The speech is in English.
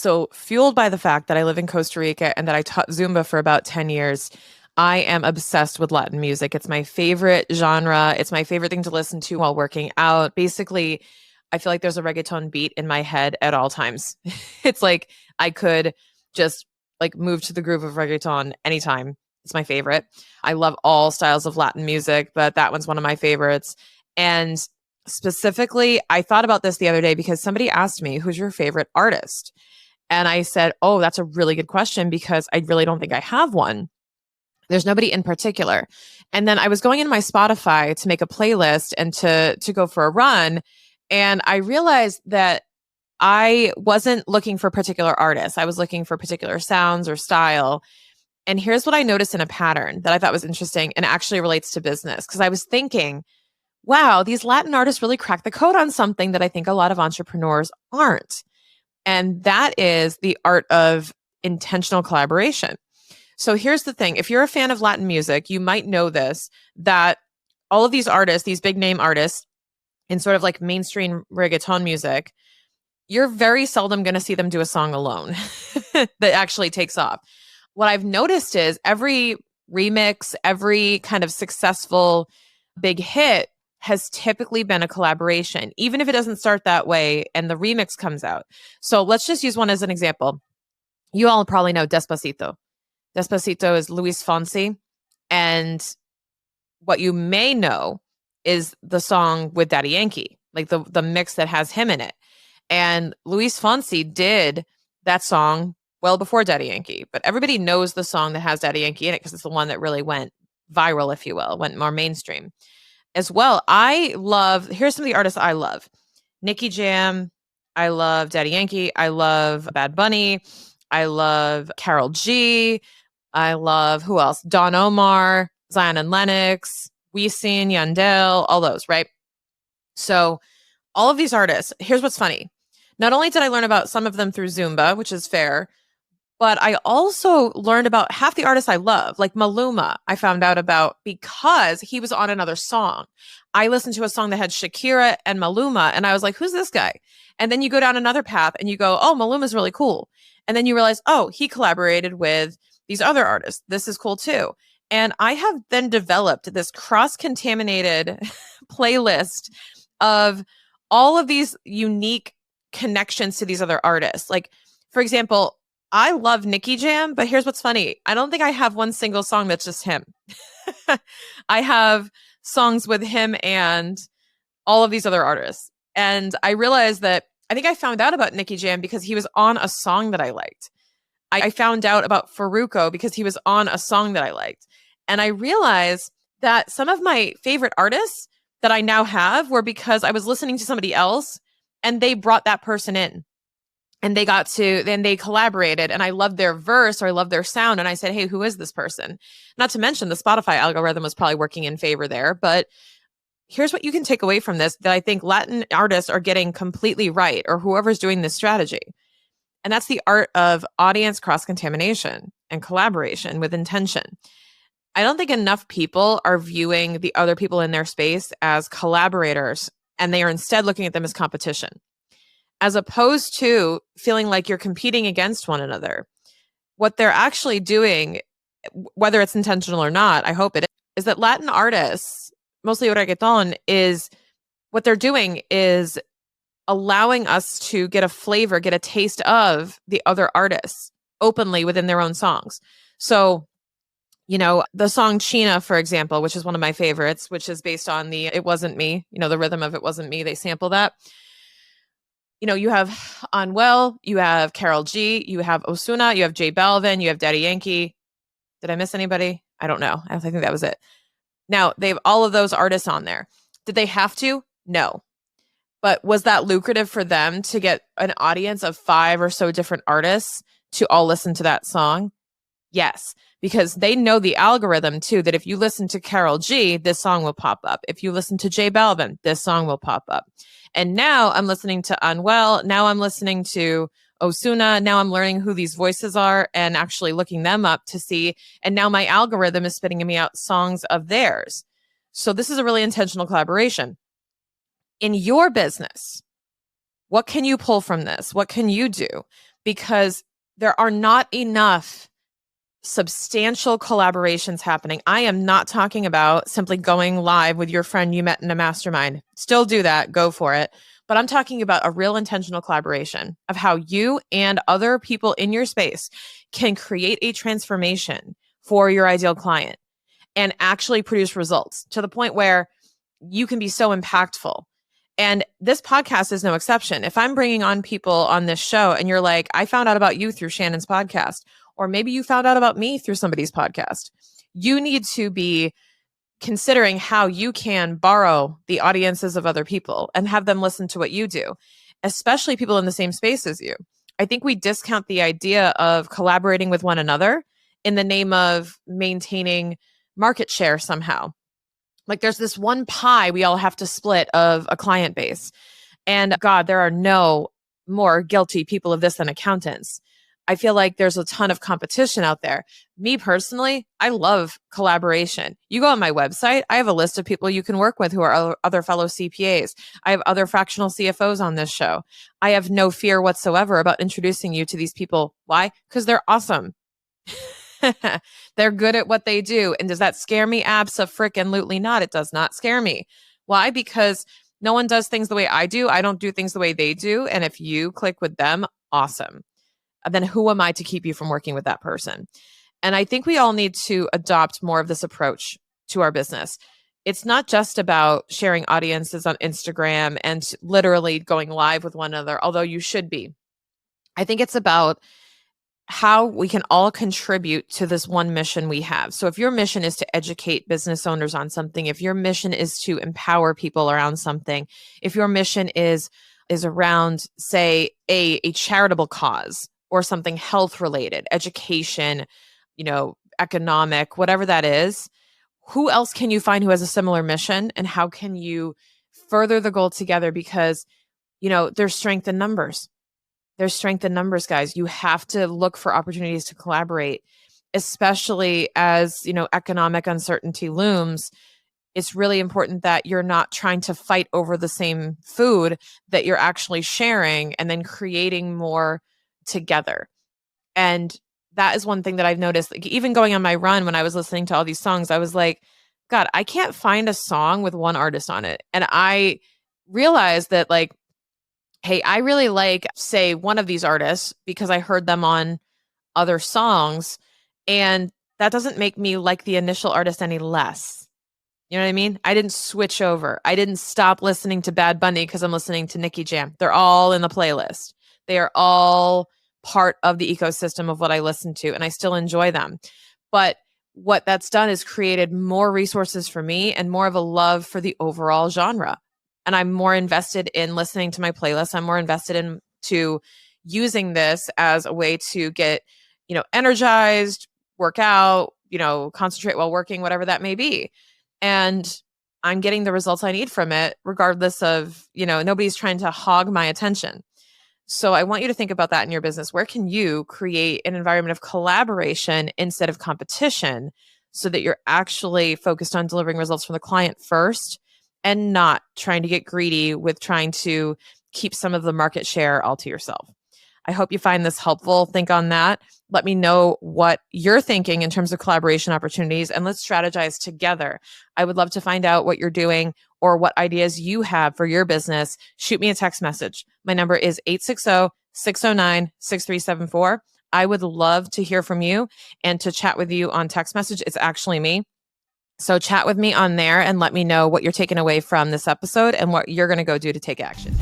So fueled by the fact that I live in Costa Rica and that I taught Zumba for about 10 years, I am obsessed with Latin music. It's my favorite genre. It's my favorite thing to listen to while working out. Basically, I feel like there's a reggaeton beat in my head at all times. It's like I could just like move to the groove of reggaeton anytime. It's my favorite. I love all styles of Latin music, but that one's one of my favorites. And specifically, I thought about this the other day because somebody asked me, who's your favorite artist? And I said, oh, that's a really good question because I really don't think I have one. There's nobody in particular. And then I was going into my Spotify to make a playlist and to go for a run. And I realized that I wasn't looking for particular artists. I was looking for particular sounds or style. And here's what I noticed in a pattern that I thought was interesting and actually relates to business. Because I was thinking, wow, these Latin artists really crack the code on something that I think a lot of entrepreneurs aren't. And that is the art of intentional collaboration. So here's the thing. If you're a fan of Latin music, you might know this, that all of these artists, these big name artists in sort of like mainstream reggaeton music, you're very seldom going to see them do a song alone that actually takes off. What I've noticed is every remix, every kind of successful big hit has typically been a collaboration, even if it doesn't start that way and the remix comes out. So let's just use one as an example. You all probably know Despacito. Despacito is Luis Fonsi. And what you may know is the song with Daddy Yankee, like the mix that has him in it. And Luis Fonsi did that song well before Daddy Yankee, but everybody knows the song that has Daddy Yankee in it because it's the one that really went viral, if you will, went more mainstream. As well, here's some of the artists I love. Nicky Jam, I love Daddy Yankee, I love Bad Bunny, I love Karol G, I love, who else? Don Omar, Zion and Lennox, Wisin, Yandel, all those, right? So all of these artists, here's what's funny. Not only did I learn about some of them through Zumba, which is fair, but I also learned about half the artists I love, like Maluma, I found out about because he was on another song. I listened to a song that had Shakira and Maluma, and I was like, who's this guy? And then you go down another path and you go, oh, Maluma's really cool. And then you realize, oh, he collaborated with these other artists. This is cool too. And I have then developed this cross-contaminated playlist of all of these unique connections to these other artists. Like, for example, I love Nicky Jam, but here's what's funny. I don't think I have one single song that's just him. I have songs with him and all of these other artists. And I realized that I think I found out about Nicky Jam because he was on a song that I liked. I found out about Farruko because he was on a song that I liked. And I realized that some of my favorite artists that I now have were because I was listening to somebody else and they brought that person in. And then they collaborated and I loved their verse or I loved their sound. And I said, hey, who is this person? Not to mention the Spotify algorithm was probably working in favor there. But here's what you can take away from this that I think Latin artists are getting completely right, or whoever's doing this strategy. And that's the art of audience cross-contamination and collaboration with intention. I don't think enough people are viewing the other people in their space as collaborators, and they are instead looking at them as competition, as opposed to feeling like you're competing against one another. What they're actually doing, whether it's intentional or not, I hope it is that Latin artists, mostly reggaeton, is what they're doing is allowing us to get a flavor, get a taste of the other artists openly within their own songs. So, the song China, for example, which is one of my favorites, which is based on the It Wasn't Me, the rhythm of It Wasn't Me, they sample that. You have Unwell, you have Karol G, you have Ozuna, you have J Balvin, you have Daddy Yankee. Did I miss anybody? I don't know. I think that was it. Now, they have all of those artists on there. Did they have to? No. But was that lucrative for them to get an audience of 5 or so different artists to all listen to that song? Yes, because they know the algorithm too, that if you listen to Karol G, this song will pop up. If you listen to J Balvin, this song will pop up. And now I'm listening to Unwell. Now I'm listening to Ozuna. Now I'm learning who these voices are and actually looking them up to see. And now my algorithm is spitting me out songs of theirs. So this is a really intentional collaboration. In your business, what can you pull from this? What can you do? because there are not enough substantial collaborations happening. I am not talking about simply going live with your friend you met in a mastermind. Still do that, go for it. But I'm talking about a real intentional collaboration of how you and other people in your space can create a transformation for your ideal client and actually produce results to the point where you can be so impactful. And this podcast is no exception. If I'm bringing on people on this show and you're like, I found out about you through Shannon's podcast, or maybe you found out about me through somebody's podcast, you need to be considering how you can borrow the audiences of other people and have them listen to what you do, especially people in the same space as you. I think we discount the idea of collaborating with one another in the name of maintaining market share somehow. Like there's this one pie we all have to split of a client base. And God, there are no more guilty people of this than accountants. I feel like there's a ton of competition out there. Me personally, I love collaboration. You go on my website, I have a list of people you can work with who are other fellow CPAs. I have other fractional CFOs on this show. I have no fear whatsoever about introducing you to these people. Why? Because they're awesome. They're good at what they do. And does that scare me? Abso-frickin-lutely not. It does not scare me. Why? Because no one does things the way I do. I don't do things the way they do. And if you click with them, awesome. Then who am I to keep you from working with that person? And I think we all need to adopt more of this approach to our business. It's not just about sharing audiences on Instagram and literally going live with one another, although you should be. I think it's about how we can all contribute to this one mission we have. So if your mission is to educate business owners on something, if your mission is to empower people around something, if your mission is around, say, a charitable cause or something health related, education, economic, whatever that is, who else can you find who has a similar mission, and how can you further the goal together? Because, there's strength in numbers. There's strength in numbers, guys. You have to look for opportunities to collaborate, especially as, economic uncertainty looms. It's really important that you're not trying to fight over the same food, that you're actually sharing and then creating more together. And that is one thing that I've noticed, like even going on my run, when I was listening to all these songs, I was like, God, I can't find a song with one artist on it. And I realized that hey, I really like, say, one of these artists because I heard them on other songs, and that doesn't make me like the initial artist any less. You know what I mean? I didn't switch over. I didn't stop listening to Bad Bunny because I'm listening to Nicki Jam. They're all in the playlist. They are all part of the ecosystem of what I listen to, and I still enjoy them. But what that's done is created more resources for me and more of a love for the overall genre. And I'm more invested in listening to my playlist. I'm more invested into using this as a way to get, energized, work out, concentrate while working, whatever that may be. And I'm getting the results I need from it, regardless of, nobody's trying to hog my attention. So I want you to think about that in your business. Where can you create an environment of collaboration instead of competition so that you're actually focused on delivering results from the client first and not trying to get greedy with trying to keep some of the market share all to yourself? I hope you find this helpful. Think on that. Let me know what you're thinking in terms of collaboration opportunities, and let's strategize together. I would love to find out what you're doing or what ideas you have for your business. Shoot me a text message. My number is 860-609-6374. I would love to hear from you and to chat with you on text message. It's actually me. So chat with me on there and let me know what you're taking away from this episode and what you're going to go do to take action.